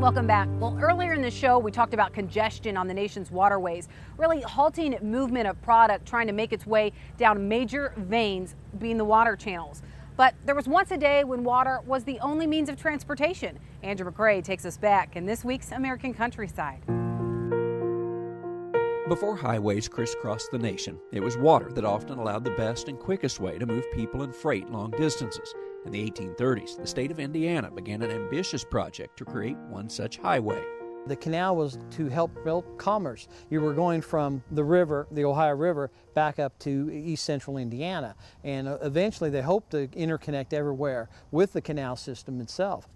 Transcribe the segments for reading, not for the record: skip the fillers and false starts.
Welcome back. Well, earlier in the show, we talked about congestion on the nation's waterways, really halting movement of product trying to make its way down major veins, being the water channels. But there was once a day when water was the only means of transportation. Andrew McCrae takes us back in this week's American Countryside. Before highways crisscrossed the nation, it was water that often allowed the best and quickest way to move people and freight long distances. In the 1830s, the state of Indiana began an ambitious project to create one such highway. The canal was to help build commerce. You were going from the river, the Ohio River, back up to east central Indiana. And eventually they hoped to interconnect everywhere with the canal system itself.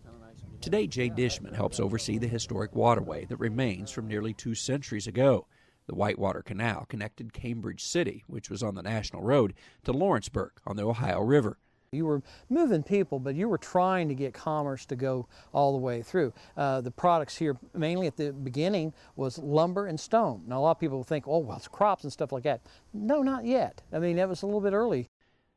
Today, Jay Dishman helps oversee the historic waterway that remains from nearly 2 centuries ago. The Whitewater Canal connected Cambridge City, which was on the National Road, to Lawrenceburg on the Ohio River. You were moving people, but you were trying to get commerce to go all the way through. The products here, mainly at the beginning, was lumber and stone. Now, a lot of people think, oh, well, it's crops and stuff like that. No, not yet. I mean, that was a little bit early.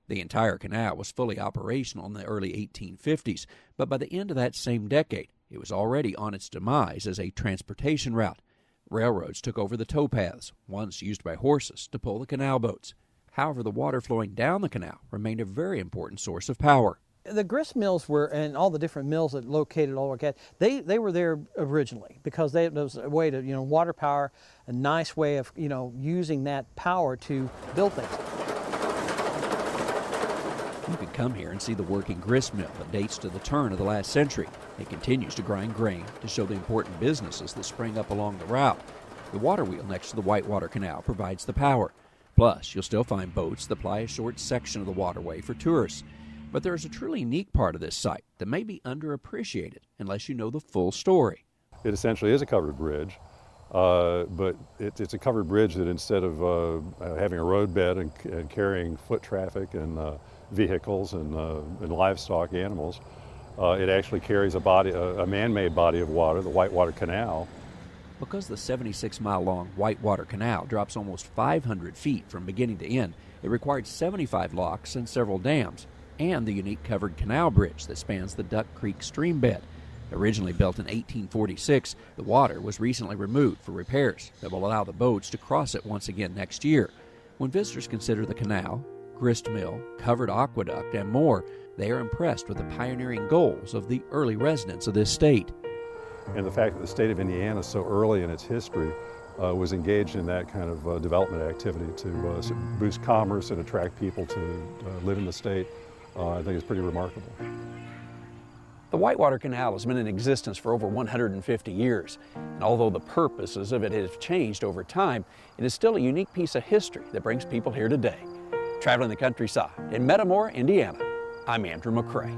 The entire canal was fully operational in the early 1850s, but by the end of that same decade, it was already on its demise as a transportation route. Railroads took over the towpaths, once used by horses, to pull the canal boats. However, the water flowing down the canal remained a very important source of power. The grist mills were, and all the different mills that located all over, they were there originally because there was a way to, water power, a nice way of, using that power to build things. You can come here and see the working grist mill that dates to the turn of the last century. It continues to grind grain to show the important businesses that spring up along the route. The water wheel next to the Whitewater Canal provides the power. Plus, you'll still find boats that ply a short section of the waterway for tourists. But there is a truly unique part of this site that may be underappreciated unless you know the full story. It essentially is a covered bridge, but it's a covered bridge that instead of having a roadbed and carrying foot traffic and vehicles and livestock animals, it actually carries a man-made body of water, the Whitewater Canal. Because the 76-mile-long Whitewater Canal drops almost 500 feet from beginning to end, it required 75 locks and several dams, and the unique covered canal bridge that spans the Duck Creek stream bed. Originally built in 1846, the water was recently removed for repairs that will allow the boats to cross it once again next year. When visitors consider the canal, grist mill, covered aqueduct, and more, they are impressed with the pioneering goals of the early residents of this state. And the fact that the state of Indiana, so early in its history, was engaged in that kind of development activity to boost commerce and attract people to live in the state, I think is pretty remarkable. The Whitewater Canal has been in existence for over 150 years, and although the purposes of it have changed over time, it is still a unique piece of history that brings people here today. Traveling the countryside in Metamora, Indiana, I'm Andrew McCrae.